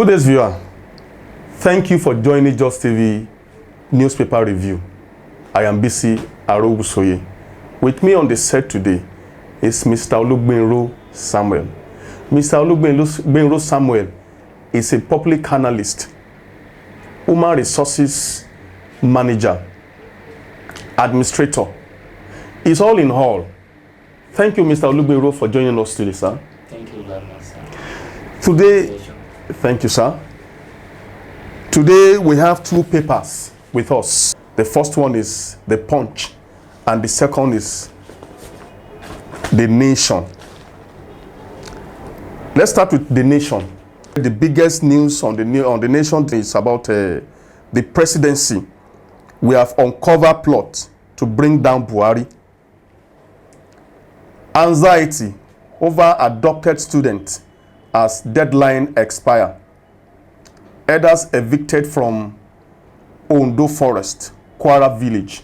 Good day, viewer. Thank you for joining Just TV newspaper review. I am BC Arogusoye. With me on the set today is Mr. Olugbenro Samuel. Mr. Olugbenro Samuel is a public analyst, human resources manager, administrator. It's all in all. Thank you, Mr. Olugbenro, for joining us today, sir. Thank you very much, sir. Today, thank you, sir. Today we have two papers with us. The first one is The Punch, and the second is The Nation. Let's start with The Nation. The biggest news on the Nation is about the presidency. We have uncovered plot to bring down Buhari. Anxiety over adopted students as deadline expire. Elders evicted from Ondo Forest, Kwara Village.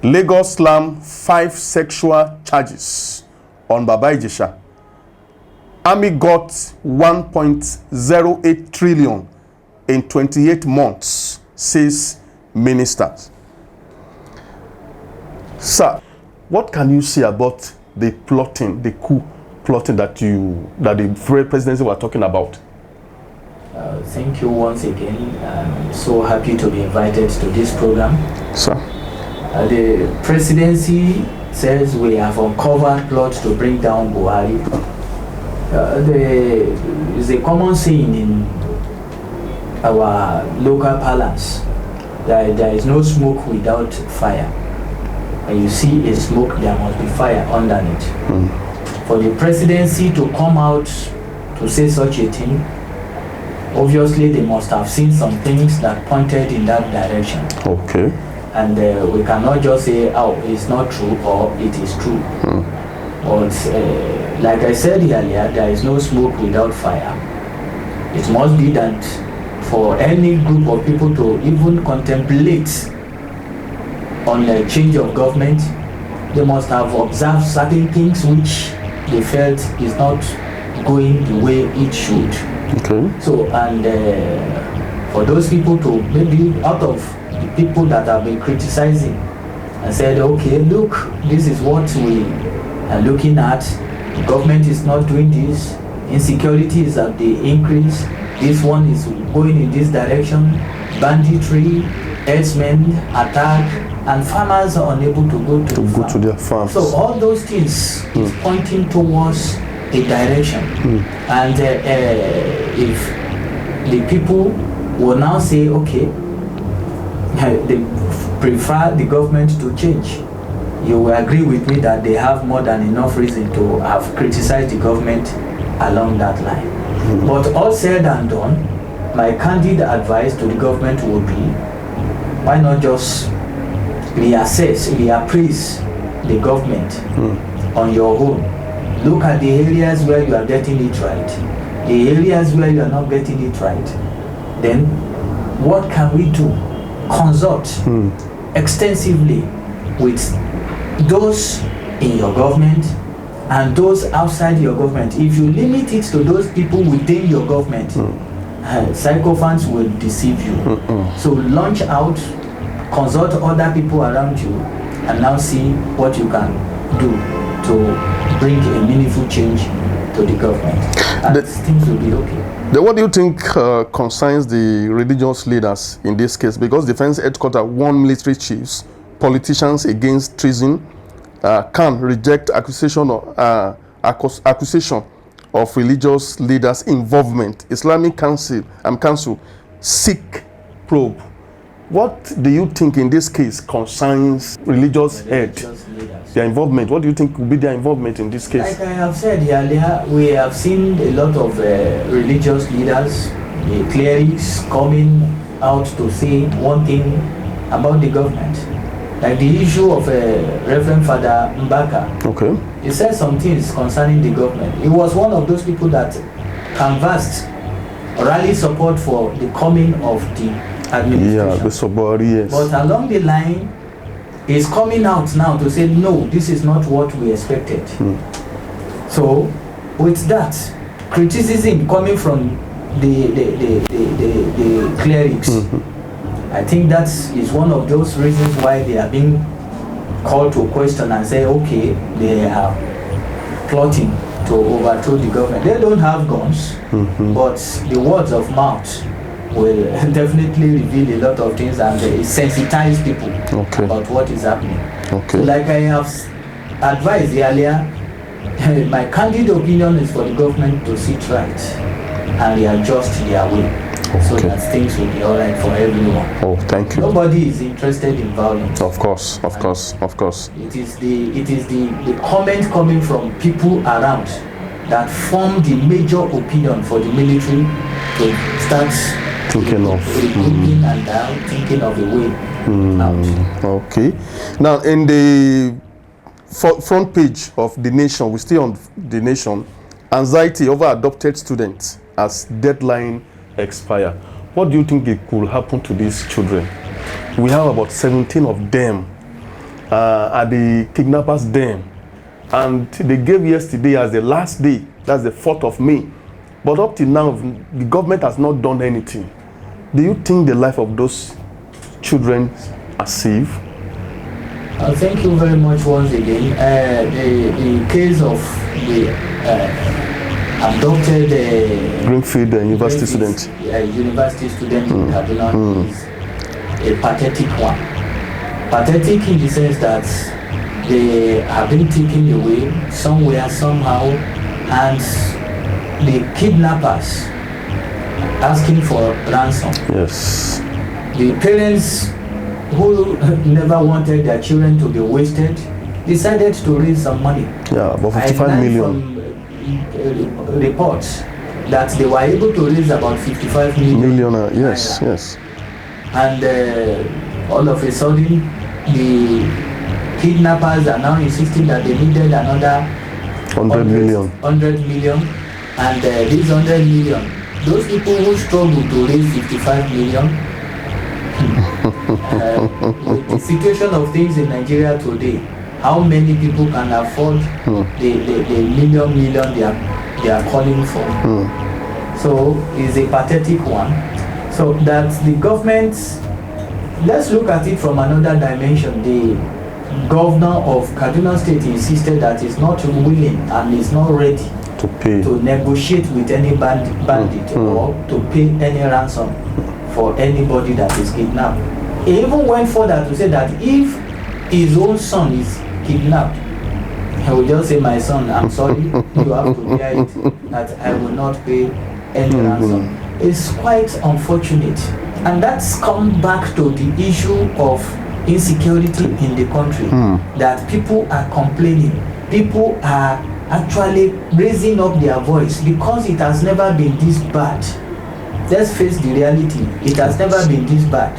Lagos slam 5 sexual charges on Baba Ijesha. Army got 1.08 trillion in 28 months, says ministers. Sir, what can you say about the plotting, the coup plotting that the presidency were talking about? Thank you once again. I'm so happy to be invited to this program. Sir. The presidency says we have uncovered plot to bring down Buhari. There is a common saying in our local parlance that there is no smoke without fire. When you see a smoke, there must be fire underneath. For the presidency to come out to say such a thing, obviously they must have seen some things that pointed in that direction. Okay. And we cannot just say, oh, it's not true or it is true. But like I said earlier, there is no smoke without fire. It must be that for any group of people to even contemplate on the change of government, they must have observed certain things which they felt is not going the way it should. Okay. So, and for those people to maybe out of the people that have been criticizing and said, okay, look, this is what we are looking at. The government is not doing this. Insecurity is at the increase. This one is going in this direction. Banditry, herdsmen attack, and farmers are unable to go to their farms. So all those things is pointing towards a direction. And if the people will now say, okay, they prefer the government to change, you will agree with me that they have more than enough reason to have criticized the government along that line. But all said and done, my candid advice to the government would be, why not just reassess, reappraise the government on your own. Look at the areas where you are getting it right, the areas where you are not getting it right. Then what can we do? Consult extensively with those in your government and those outside your government. If you limit it to those people within your government, sycophants will deceive you. So launch out, consult other people around you, and now see what you can do to bring a meaningful change to the government. And things will be okay. Then what do you think concerns the religious leaders in this case? Because Defense Headquarters warned military chiefs, politicians against treason, can reject accusation of religious leaders' involvement. Islamic Council seek probe. What do you think in this case concerns religious leaders? Their involvement? What do you think will be their involvement in this case? Like I have said earlier, we have seen a lot of religious leaders, the clerics coming out to say one thing about the government. Like the issue of Reverend Father Mbaka. Okay. He said some things concerning the government. He was one of those people that canvassed rally support for the coming of the administration. Yeah, the Buhari, yes. But along the line, he's coming out now to say, no, this is not what we expected. So, with that, criticism coming from the clerics. I think that is one of those reasons why they are being called to question and say, okay, they are plotting to overthrow the government. They don't have guns, but the words of mouth will definitely reveal a lot of things and sensitize people about what is happening. So like I have advised earlier, my candid opinion is for the government to sit right and readjust their way, so that things will be all right for everyone. Oh, thank you. Nobody is interested in violence. Of course. It is the comment coming from people around that form the major opinion for the military to start thinking of recruiting and thinking of a way out. Okay. Now, in the front page of The Nation, we stay on The Nation, anxiety over adopted students as deadline expire. What do you think it could happen to these children? We have about 17 of them at the kidnappers' den, and they gave yesterday as the last day. That's the 4th of May. But up till now, the government has not done anything. Do you think the life of those children are safe? Thank you very much once again. The case of the adopted Greenfield University student. University student in Kaduna is a pathetic one. Pathetic in the sense that they have been taken away somewhere, somehow, and the kidnappers asking for ransom. Yes. The parents who never wanted their children to be wasted decided to raise some money. Yeah, about 55 million. From reports that they were able to raise about 55 million. Yes, yes. And all of a sudden, the kidnappers are now insisting that they needed another 100 million. 100 million. And these 100 million, those people who struggle to raise 55 million, with the situation of things in Nigeria today, how many people can afford the million they are calling for? So it's a pathetic one. So that the government, let's look at it from another dimension. The governor of Kaduna State insisted that he's not willing and is not ready to pay, to negotiate with any bandit or to pay any ransom for anybody that is kidnapped. He even went further to say that if his own son is kidnapped, he will just say, my son, I'm sorry, you have to bear it, that I will not pay any ransom. It's quite unfortunate. And that's come back to the issue of insecurity in the country, that people are complaining. People are actually raising up their voice because it has never been this bad. Let's face the reality. It has never been this bad.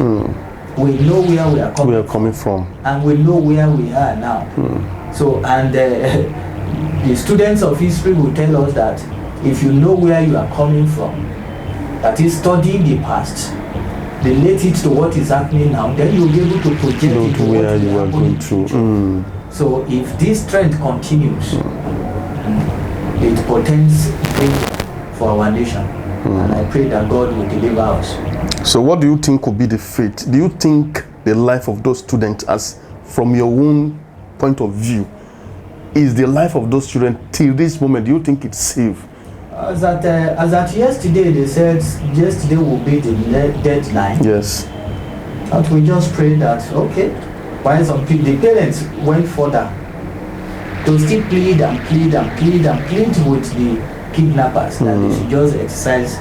We know where we are coming from, and we know where we are now. So, and the students of history will tell us that if you know where you are coming from, that is studying the past, relate it to what is happening now, then you'll be able to project it to where you are going to. So if this trend continues, it portends danger for our nation. And I pray that God will deliver us. So what do you think could be the fate? Do you think the life of those students, as from your own point of view, is the life of those children till this moment, do you think it's safe? As at yesterday, they said yesterday will be the deadline. Yes. But we just pray that, okay, while some people, the parents went further to still plead and plead and plead and plead with the kidnappers that they should just exercise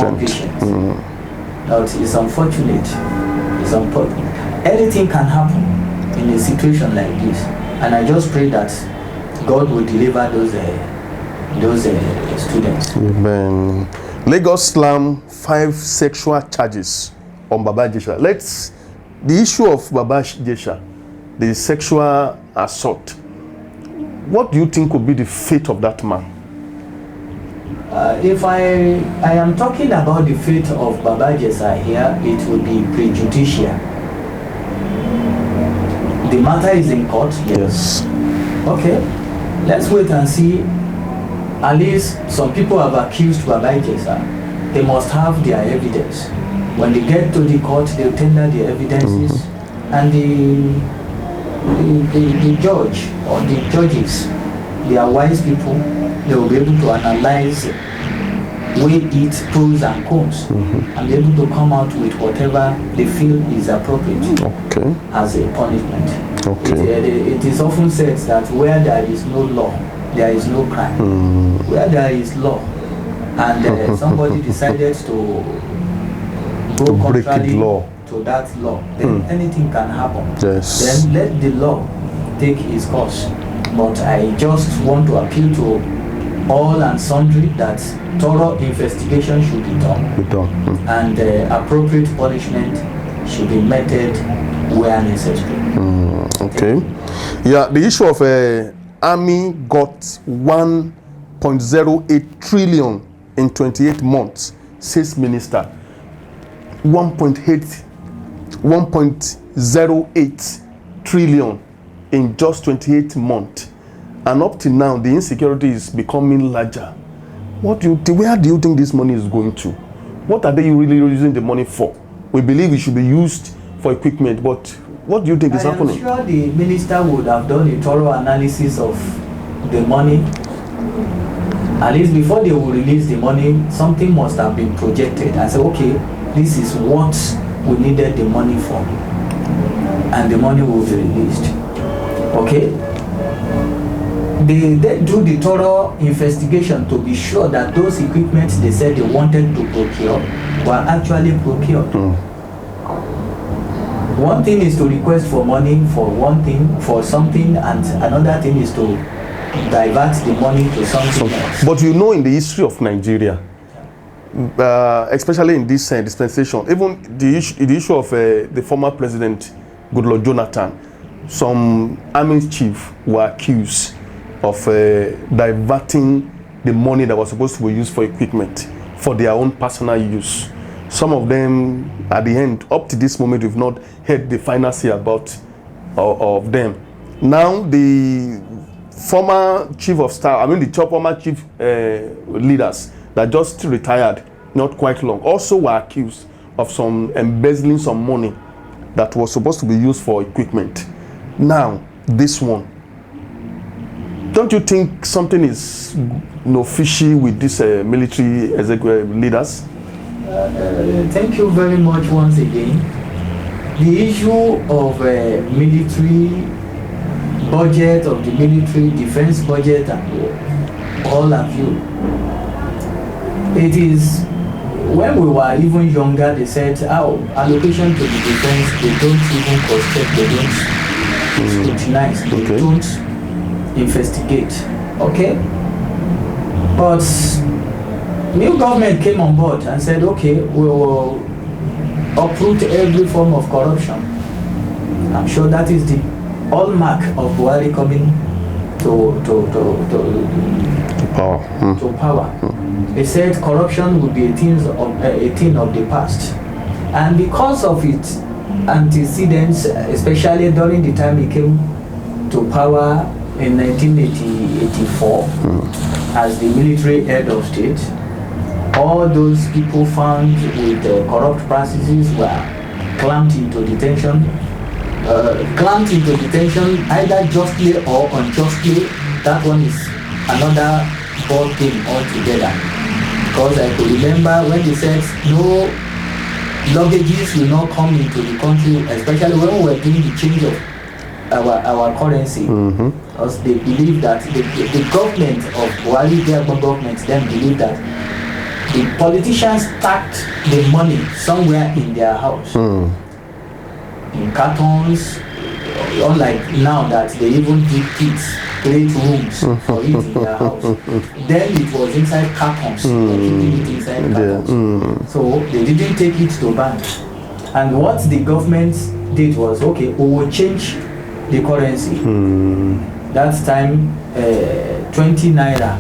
more patience. Now it's unfortunate. It's unfortunate. Anything can happen in a situation like this, and I just pray that God will deliver those students. Amen. Lagos slam 5 sexual charges on Baba Ijesha. The issue of Baba Ijesha, the sexual assault. What do you think would be the fate of that man? If I am talking about the fate of Baba Ijesha here, it will be prejudicial. The matter is in court. Yes. Okay. Let's wait and see. At least some people have accused Baba Ijesha they must have their evidence. When they get to the court, they'll tender their evidences, and the judge or the judges, they are wise people. They will be able to analyze, weigh it, pros and cons, and be able to come out with whatever they feel is appropriate as a punishment. It is often said that where there is no law, there is no crime. Where there is law, and somebody decided to go contrary to that law, then anything can happen. Yes. Then let the law take its course. But I just want to appeal to all and sundry that thorough investigation should be done. And appropriate punishment should be meted where necessary. Okay. Yeah, the issue of Army got 1.08 trillion in 28 months, says Minister. 1.08 trillion in just 28 months. And up to now, the insecurity is becoming larger. Where do you think this money is going to? What are they really using the money for? We believe it should be used for equipment, but what do you think is happening? I'm sure the minister would have done a thorough analysis of the money. At least before they will release the money, something must have been projected and say, okay, this is what we needed the money for. And the money will be released. Okay? They do the thorough investigation to be sure that those equipment they said they wanted to procure were actually procured. One thing is to request for money for one thing, for something, and another thing is to divert the money to something else. But you know, in the history of Nigeria, especially in this dispensation, even the issue of the former president, Goodluck Jonathan, some army chiefs were accused of diverting the money that was supposed to be used for equipment for their own personal use. Some of them, at the end, up to this moment, we've not heard the final say about of them. Now, the former chief of staff, the former chief leaders that just retired not quite long, also were accused of some embezzling some money that was supposed to be used for equipment. Now, this one, don't you think something is fishy with these military executive leaders? Thank you very much once again. The issue of military budget, of the military defense budget, and all of you, it is, when we were even younger, they said, allocation to the defense, they don't even cross-check, they don't scrutinize, they don't investigate. Okay? But new government came on board and said, okay, we will uproot every form of corruption. I'm sure that is the hallmark of Buhari coming to power. They said corruption would be a thing of the past. And because of its antecedents, especially during the time he came to power in 1984 as the military head of state, all those people found with corrupt practices were clamped into detention. Either justly or unjustly. That one is another ball game altogether. Because I could remember when they said no luggages will not come into the country, especially when we were doing the change of our currency. Because they believe that the government of Buhari, their government, then believe that the politicians stacked the money somewhere in their house. In cartons, unlike now that they even did create rooms for it in their house. Then it was inside cartons, keeping it inside cartons. So they didn't take it to bank. And what the government did was, okay, we will change the currency. That time, 20 naira.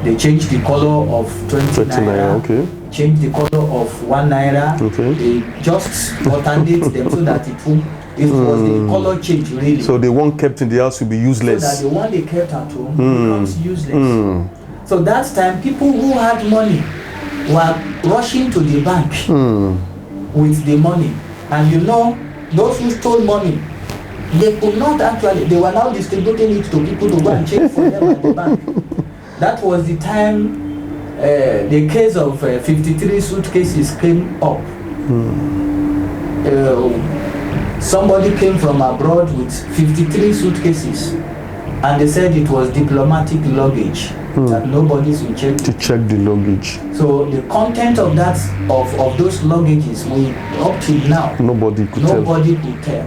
They changed the color of 20 naira. Changed the color of 1 naira. They just alternate them so that it was the color change really. So the one kept in the house will be useless. So that the one they kept at home becomes useless. So that time, people who had money were rushing to the bank with the money. And you know, those who stole money, they could not actually, they were now distributing it to people to go and check for them at the bank. That was the time the case of 53 suitcases came up. Somebody came from abroad with 53 suitcases, and they said it was diplomatic luggage, that nobody should check. To check the luggage. So the content of that, of those luggages, up till now, nobody could tell.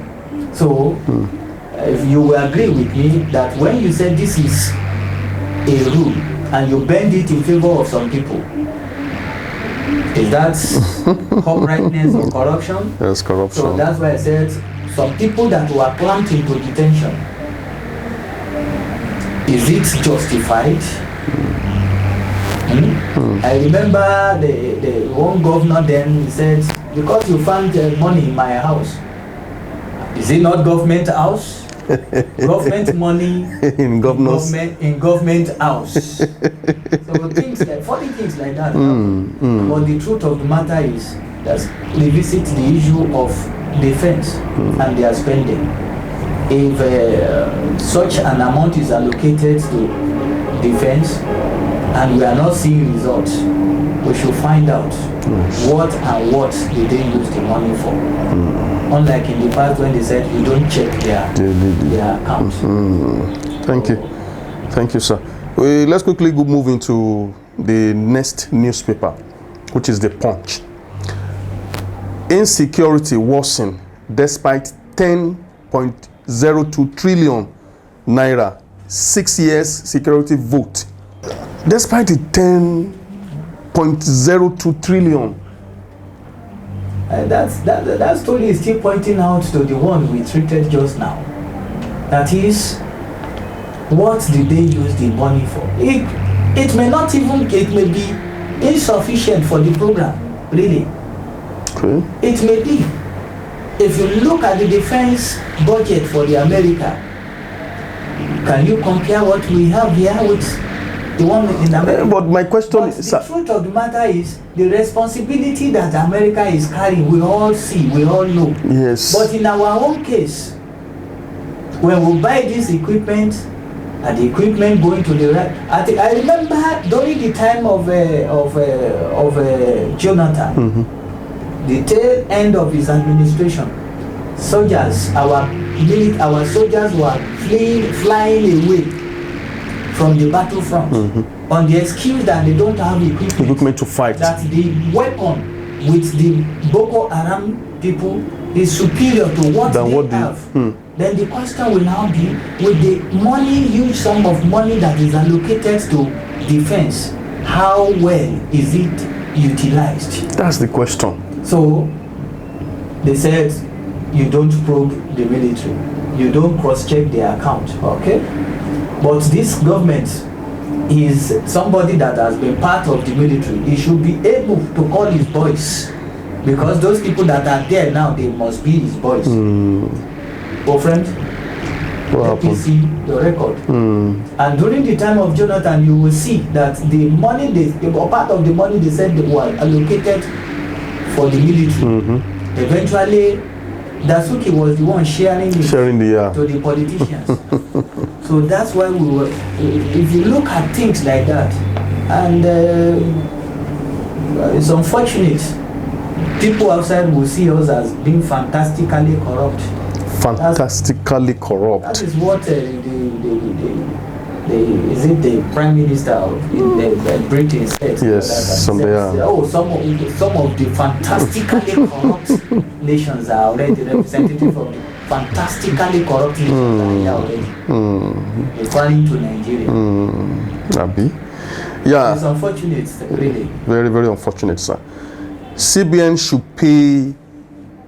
So if you will agree with me that when you say this is a rule and you bend it in favor of some people, is that uprightness or corruption? That's corruption. So that's why I said some people that were clamped into detention, is it justified? I remember the one governor then said, because you found money in my house, is it not government house? Government money in government house. So things like funny things like that. But the truth of the matter is that we visit the issue of defense and their spending. If such an amount is allocated to defense and we are not seeing results, we should find out what did they use the money for. Unlike in the past when they said you don't check their accounts. Thank you, sir. Let's quickly move into the next newspaper, which is the Punch. Insecurity worsened despite 10.02 trillion naira 6 years security vote. Despite the 10.02 trillion. That story is still pointing out to the one we treated just now. That is, what did they use the money for? It may not even, it may be insufficient for the program, really. Okay. It may be. If you look at the defense budget for the America, can you compare what we have here with the one in America? But my question is, the truth of the matter is, the responsibility that America is carrying, we all see, we all know. Yes. But in our own case, when we buy this equipment, and the equipment going to the right, I remember during the time of Jonathan, the tail end of his administration, soldiers, our soldiers were flying away from the battlefront on the excuse that they don't have equipment to fight. That the weapon with the Boko Haram people is superior to what they have. Then the question will now be, with the money, huge sum of money that is allocated to defense, how well is it utilized? That's the question. So they said, you don't probe the military, you don't cross-check their account, okay? But this government is somebody that has been part of the military. He should be able to call his boys, because those people that are there now, they must be his boys. Oh friend, let me see the record. And during the time of Jonathan, you will see that the money, part of the money they said they were allocated for the military. Eventually, Dasuki was the one sharing it to the politicians. So that's why we were, if you look at things like that, and it's unfortunate, people outside will see us as being fantastically corrupt. Fantastically corrupt. That is what the Prime Minister of Britain said. Yes, some of the fantastically corrupt nations are already representative of the fantastically corrupt nations are here already, referring to Nigeria. Abi? Yeah. It's unfortunate, really. Very, very unfortunate, sir. CBN should pay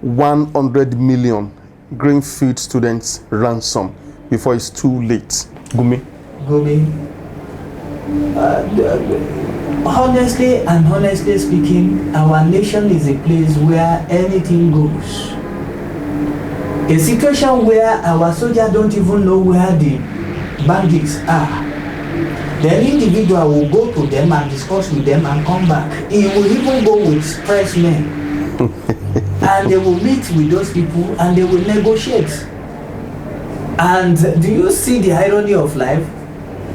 100 million Greenfield students ransom before it's too late. Gumi? Honestly speaking, our nation is a place where anything goes. A situation where our soldiers don't even know where the bandits are. The individual will go to them and discuss with them and come back. He will even go with press men. And they will meet with those people and they will negotiate. And do you see the irony of life?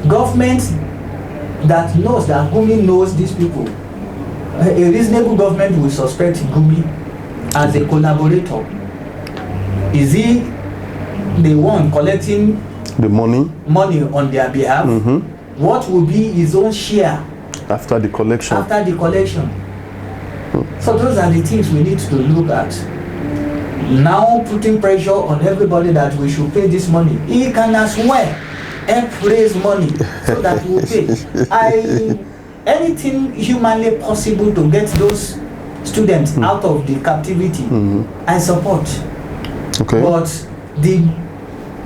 Government that knows that Gumi knows these people. A reasonable government will suspect Gumi as a collaborator. Is he the one collecting the money on their behalf? What will be his own share after the collection? So those are the things we need to look at. Now putting pressure on everybody that we should pay this money. He can as well help raise money so that we pay. Anything humanly possible to get those students out of the captivity, I support. Okay. But the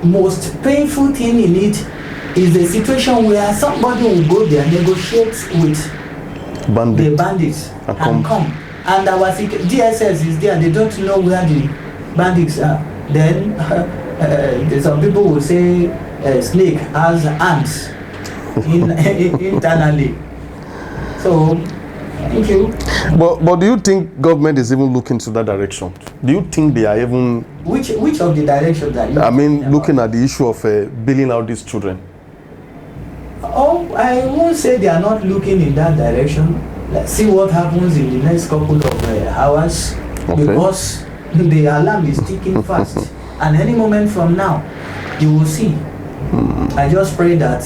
most painful thing in it is the situation where somebody will go there, negotiate with the bandits and come. And our DSS is there, they don't know where the bandits are. Then some people will say snake has ants internally. So, thank you. But do you think government is even looking to that direction? Do you think they are even... Which of the directions are you looking at the issue of bailing out these children? Oh, I won't say they are not looking in that direction. Let's see what happens in the next couple of hours. Okay. Because the alarm is ticking fast. And any moment from now, you will see. I just pray that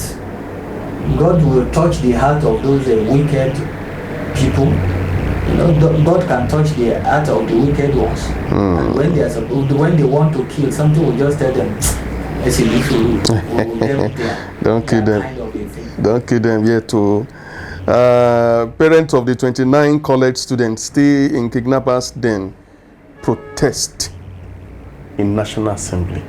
God will touch the heart of those wicked people. You know, God can touch the heart of the wicked ones. And when they want to kill, something will just tell them, don't kill them. Don't kill them yet. To parents of the 29 college students stay in kidnappers' den, protest in National Assembly.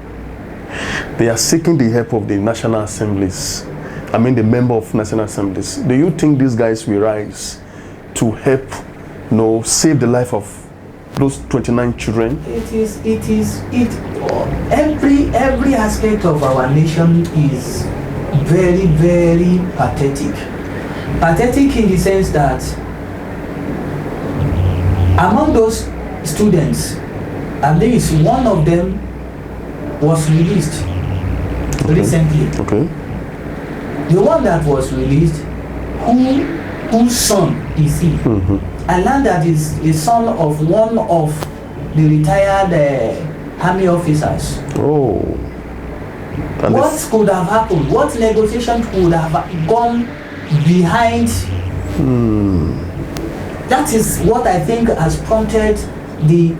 They are seeking the help of the National Assemblies. The member of National Assemblies. Do you think these guys will rise to help, save the life of those 29 children? Every aspect of our nation is very, very pathetic. Pathetic in the sense that among those students, at least one of them was released recently. Okay. The one that was released, whose son is he? I learned that is a son of one of the retired army officers. Oh. And what could have happened? What negotiation could have gone behind? That is what I think has prompted the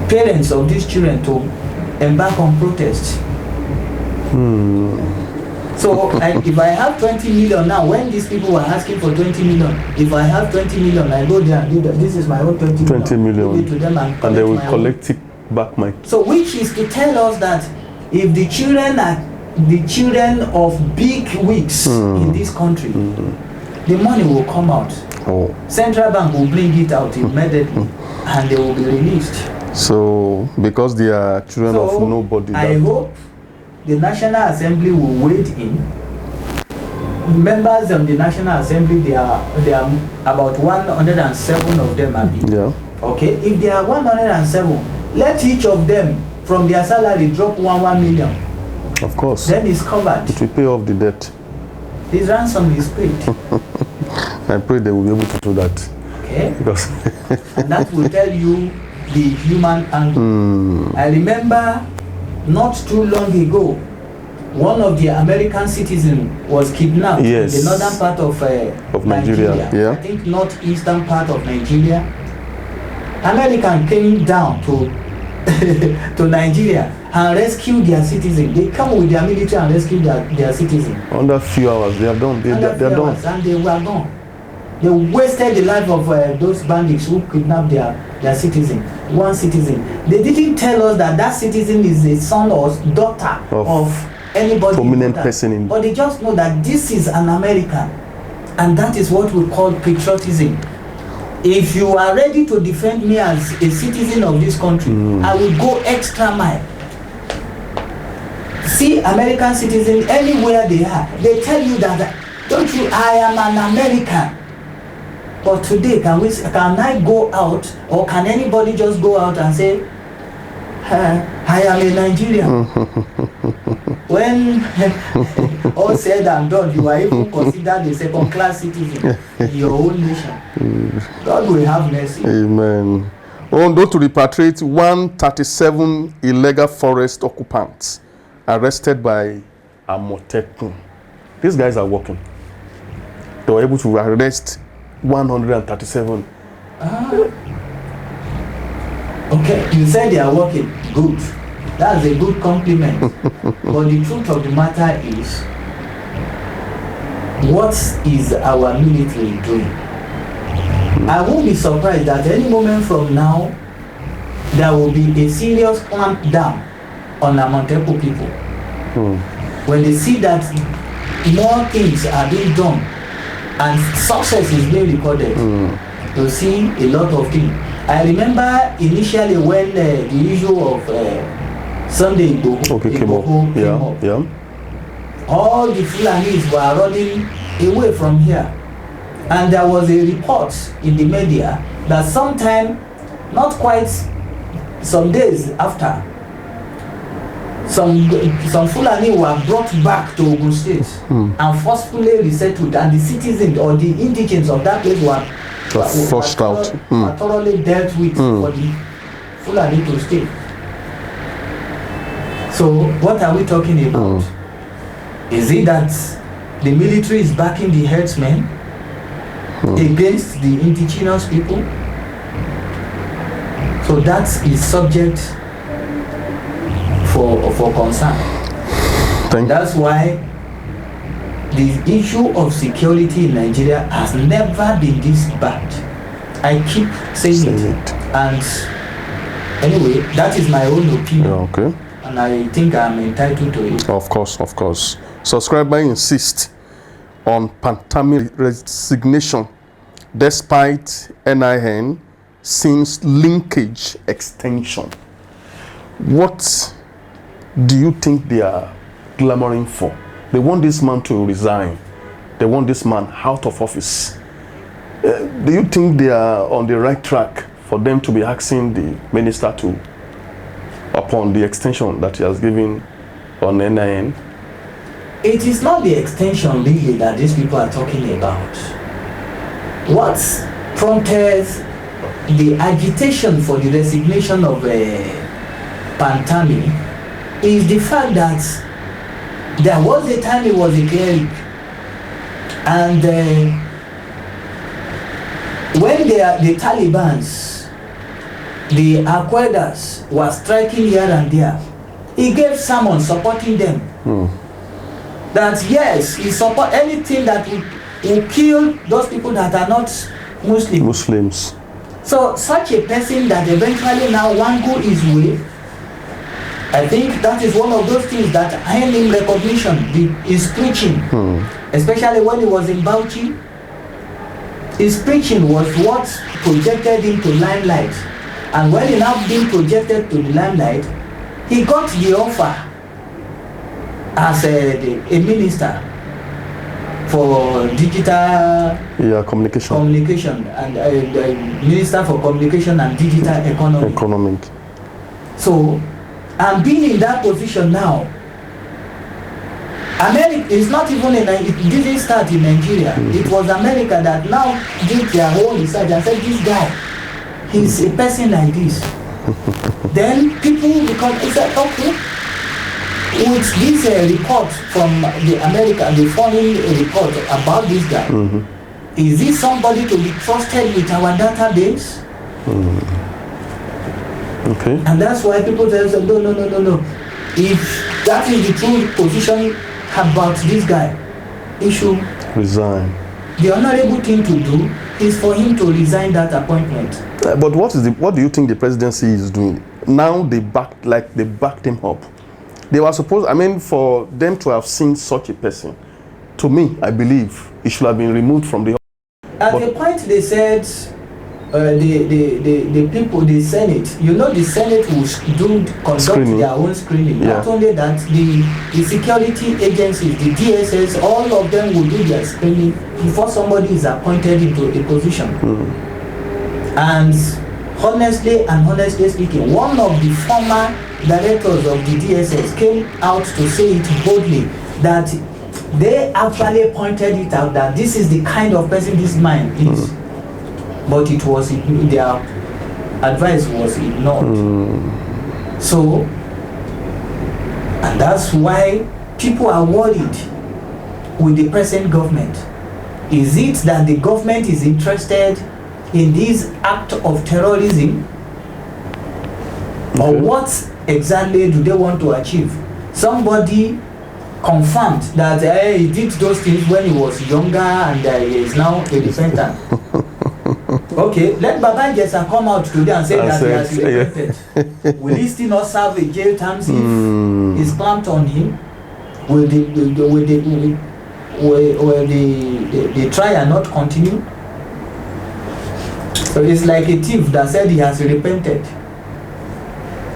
parents of these children to embark on protest. So if I have 20 million now, when these people were asking for 20 million, if I have 20 million, I go there and do that. This is my own 20 million. Give it to them and they will collect it back. So which is to tell us that if the children are the children of big wigs in this country, the money will come out. Central Bank will bring it out immediately and they will be released. So because they are children of nobody. I hope the National Assembly will wade in. Members of the National Assembly, they are about 107 of them. Okay, if there are 107, let each of them from their salary drop 1 million. Of course. Then it's covered. It will pay off the debt. This ransom is paid. I pray they will be able to do that. Okay. Because and that will tell you the human angle. I remember not too long ago, one of the American citizens was kidnapped in the northern part of Nigeria. Yeah. I think northeastern part of Nigeria. American came down to to Nigeria and rescue their citizens. They come with their military and rescue their citizens. Under a few hours, they are done. They are done. And they were gone. They wasted the life of those bandits who kidnapped their citizen. One citizen. They didn't tell us that citizen is a son or daughter of anybody. Prominent person. But they just know that this is an American. And that is what we call patriotism. If you are ready to defend me as a citizen of this country, I will go extra mile. see American citizens anywhere they are, they tell you that, don't you, I am an American. But today, can I go out, or can anybody just go out and say, I am a Nigerian? When all said and done, you are even considered a second-class citizen in your own nation. God will have mercy. Amen. Ondo to repatriate 137 illegal forest occupants arrested by Amotekun. These guys are working. They were able to arrest 137. Okay, you said they are working. Good. That's a good compliment. But the truth of the matter is, what is our military doing? I won't be surprised that any moment from now, there will be a serious clampdown on Amotekun people. When they see that more things are being done and success is being recorded, you'll see a lot of things. I remember initially when the issue of Sunday Igboho came up. All the Fulanis were running away from here. And there was a report in the media that sometime, not quite some days after, some Fulani were brought back to Ogun State and forcefully resettled, and the citizens or the indigents of that place were flushed out. Thoroughly dealt with for the Fulani to stay. So what are we talking about? Is it that the military is backing the herdsmen against the indigenous people? So that is subject for concern. That's why the issue of security in Nigeria has never been this bad. I keep saying it. And anyway, that is my own opinion. Okay. And I think I'm entitled to it. Of course, of course. Subscriber insists on Pantami resignation despite NIN seems linkage extension. What do you think they are clamoring for? They want this man to resign. They want this man out of office. Do you think they are on the right track for them to be asking the minister to, upon the extension that he has given on NIN? It is not the extension really that these people are talking about. What prompted the agitation for the resignation of Pantami is the fact that there was a time he was a cleric, and when the Talibans, the Al-Qaedas were striking here and there, he gave sermons supporting them. That yes, he support anything that will kill those people that are not Muslims. So such a person that eventually now one go his way, I think that is one of those things that earned him recognition, his preaching. Especially when he was in Bauchi, his preaching was what projected him to limelight. And when he now been projected to the limelight, he got the offer as a minister for digital communication and minister for communication and digital economy. So, and being in that position now, America is not even it didn't start in Nigeria. It was America that now did their own research and said, this guy, he's a person like this. Then people, because it's like, okay, with this report from the foreign report about this guy, is this somebody to be trusted with our database? Okay. And that's why people tell us, no. If that is the true position about this guy, he should resign. The honorable thing to do is for him to resign that appointment. But what do you think the presidency is doing? Now they backed him up. They were supposed, for them to have seen such a person, to me, I believe he should have been removed from the. At the point they said the people, the Senate, you know, the Senate will conduct Screening. their own screening. Yeah. Not only that, the security agencies, the DSS, all of them will do their screening before somebody is appointed into a position. And honestly speaking, one of the former directors of the DSS came out to say it boldly that they actually pointed it out that this is the kind of person this man is. But it was, their advice was ignored. So, and that's why people are worried with the present government. Is it that the government is interested in this act of terrorism? Or what exactly do they want to achieve? Somebody confirmed that he did those things when he was younger and he is now a repentant. Okay, let Baba Ijesha come out today and say that he has repented. Will he still not serve a jail terms if it's clamped on him? Will the trial not continue? So it's like a thief that said he has repented.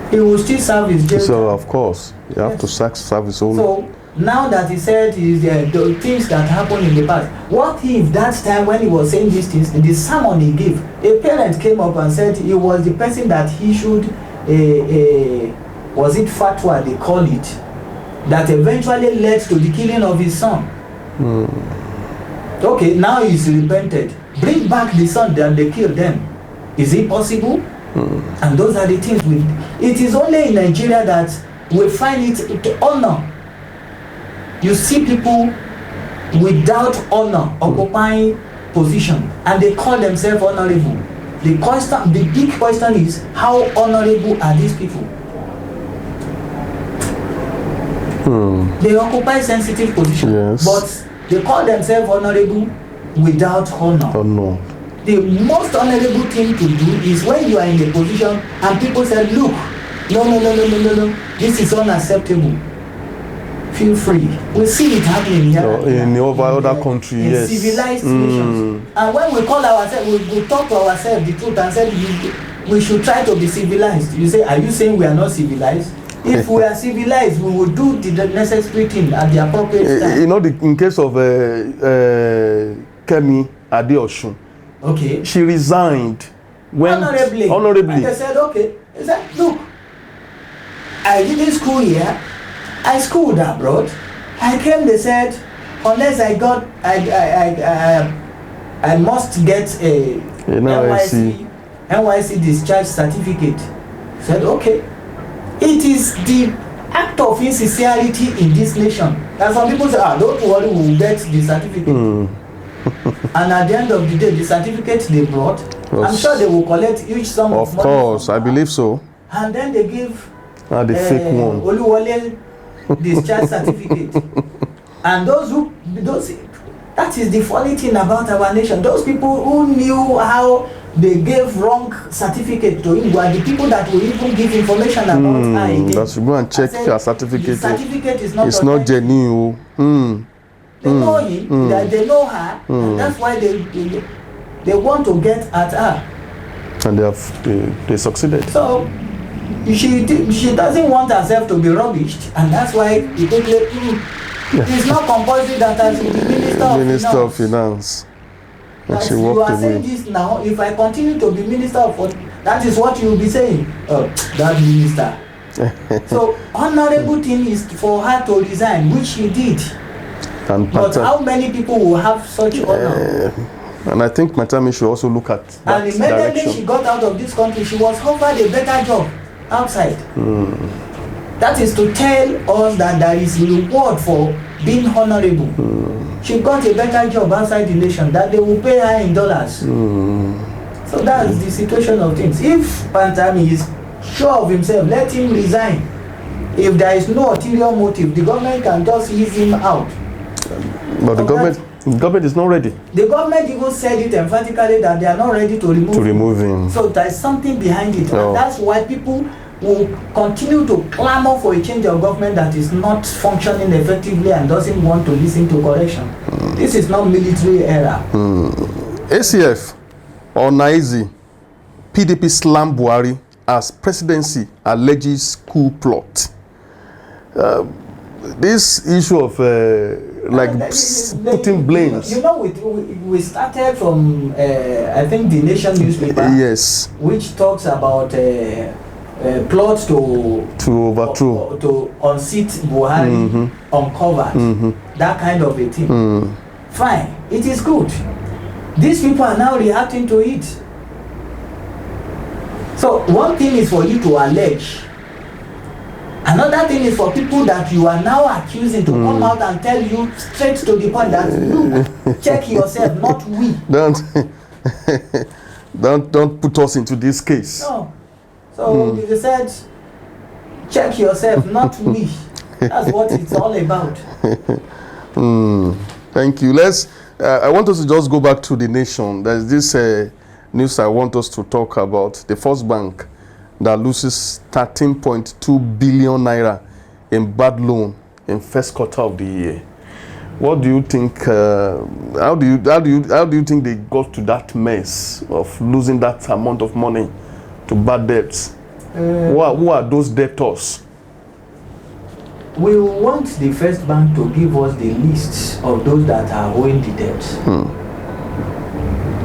He will still serve his jail. So of course, you have to serve his own. So now that he said the things that happened in the past, what if that time when he was saying these things, the sermon he gave, a parent came up and said he was the person that he should, was it fatwa they call it, that eventually led to the killing of his son. Okay, now he's repented. Bring back the son that they killed them. Is it possible? And those are the things it is only in Nigeria that we find it to honor. You see people without honor occupying position and they call themselves honorable. The big question is, how honorable are these people? They occupy sensitive positions, but they call themselves honorable without honor. Oh no. The most honorable thing to do is when you are in a position and people say, look, no, this is unacceptable. Feel free. We see it happening here. In other countries, yes. Civilized nations. And when we call ourselves, we talk to ourselves the truth and say we should try to be civilized. You say, are you saying we are not civilized? If we are civilized, we will do the necessary thing at the appropriate time. You know, in case of Kemi Adeosun, okay, she resigned honorably. And they said, okay. They said, look, I didn't school here. I schooled abroad. I came. They said, unless I must get a NYC discharge certificate. Said, okay. It is the act of insincerity in this nation. And some people say, don't worry, we will get the certificate. And at the end of the day, the certificate they brought, I'm sure they will collect each sum of money. Of course, I believe so. And then they give the fake one. Oluwole discharge certificate. And that is the funny thing about our nation. Those people who knew how they gave wrong certificate to him were the people that will even give information about her again. That should go and check her certificate. The certificate is not it's not genuine. They know him, that they know her, and that's why they want to get at her. And they succeeded. So she doesn't want herself to be rubbished, and that's why it's not compulsory that as the Minister of Finance. And she you walked are away. saying this now, if I continue to be Minister of Finance, that is what you will be saying. Oh, that minister. So honorable thing is for her to resign, which she did. But how many people will have such honor? And I think Matami should also look at that. And immediately she got out of this country, she was offered a better job outside. That is to tell us that there is reward for being honorable. She got a better job outside the nation, that they will pay her in dollars. So that's the situation of things. If Pantami is sure of himself, let him resign. If there is no ulterior motive, the government can just ease him out. But the government is not ready. The government even said it emphatically that they are not ready to remove him. So there is something behind it. And that's why people will continue to clamor for a change of government that is not functioning effectively and doesn't want to listen to correction. This is not military era. ACF, Ohanaze, PDP slammed Buhari as presidency alleges coup plot. This issue of putting blames. You know, we started from I think the Nation newspaper. Yes. Which talks about plots to overthrow, to unseat Buhari, uncovered, that kind of a thing. Fine, it is good. These people are now reacting to it. So one thing is for you to allege. Another thing is for people that you are now accusing to come out and tell you straight to the point that look, check yourself, not we. Don't put us into this case. No. So they said, check yourself, not we. That's what it's all about. Thank you. I want us to just go back to the nation. There's this news I want us to talk about. The First Bank that loses 13.2 billion naira in bad loan in first quarter of the year. What do you think? How do you think they got to that mess of losing that amount of money to bad debts? Who are those debtors? We want the First Bank to give us the list of those that are owing the debt.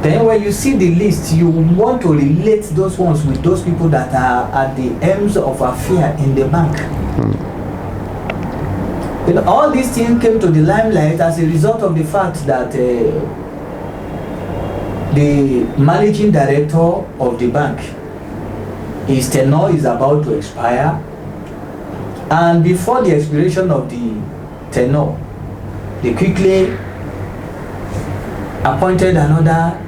Then when you see the list, you want to relate those ones with those people that are at the ends of affair in the bank. You know, all these things came to the limelight as a result of the fact that the managing director of the bank, his tenure is about to expire, and before the expiration of the tenure, they quickly appointed another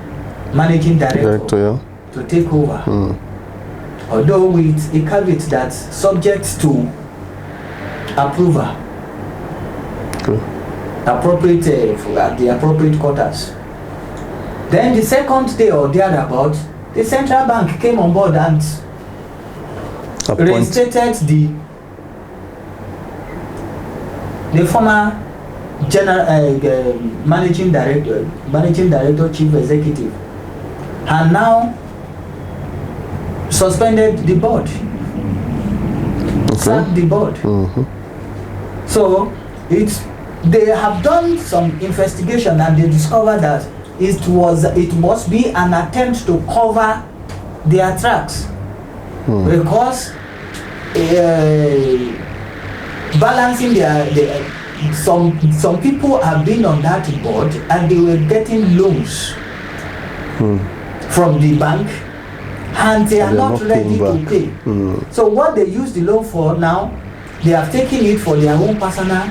managing director to take over. Although with a caveat that subject to approval, appropriate at the appropriate quarters. Then the second day or thereabout, the central bank came on board and reinstated the former general managing director, chief executive, and now suspended the board, sacked the board. So they have done some investigation and they discovered that it must be an attempt to cover their tracks, because balancing some people have been on that board and they were getting loans from the bank and they are not ready to pay. So what they use the loan for now, they have taken it for their own personal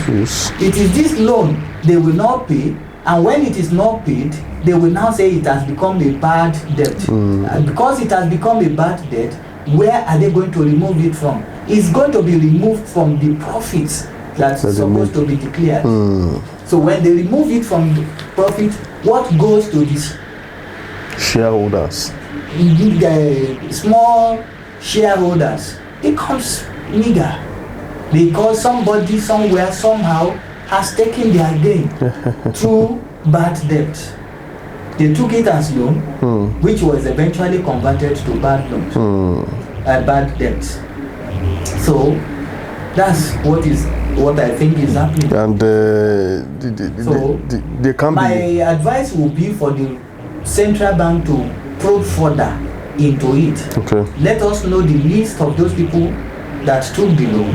use. It is this loan they will not pay, and when it is not paid, they will now say it has become a bad debt. And because it has become a bad debt, where are they going to remove it from? It's going to be removed from the profits that's supposed to be declared. So when they remove it from the profit, what goes to these shareholders? The small shareholders, it becomes meager because somebody somewhere somehow has taken their gain through bad debt. They took it as loan, which was eventually converted to bad loans, bad debt. So that's what I think is happening. And they can my advice will be for the central bank to probe further into it. Let us know the list of those people that took the loan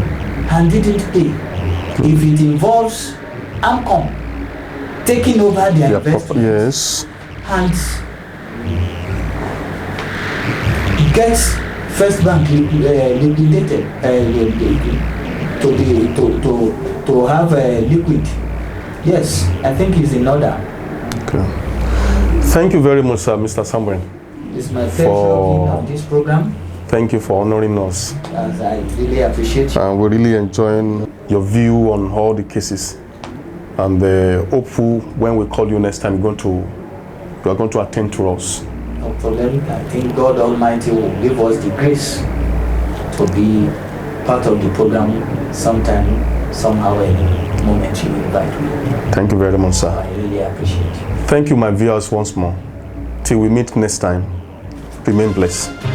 and didn't pay. If it involves AMCOM taking over their investment, and get First Bank liquidated to have liquid. Yes, I think it's in order. Thank you very much, sir, Mr. Samuel. It's my pleasure being on this program. Thank you for honoring us. As I really appreciate you. And we're really enjoying your view on all the cases. And hopeful when we call you next time, you are going to attend to us. No problem. I think God Almighty will give us the grace to be part of the program sometime, somehow, any moment you invite me. Thank you very much, sir. I really appreciate you. Thank you, my viewers, once more. Till we meet next time. Remain blessed.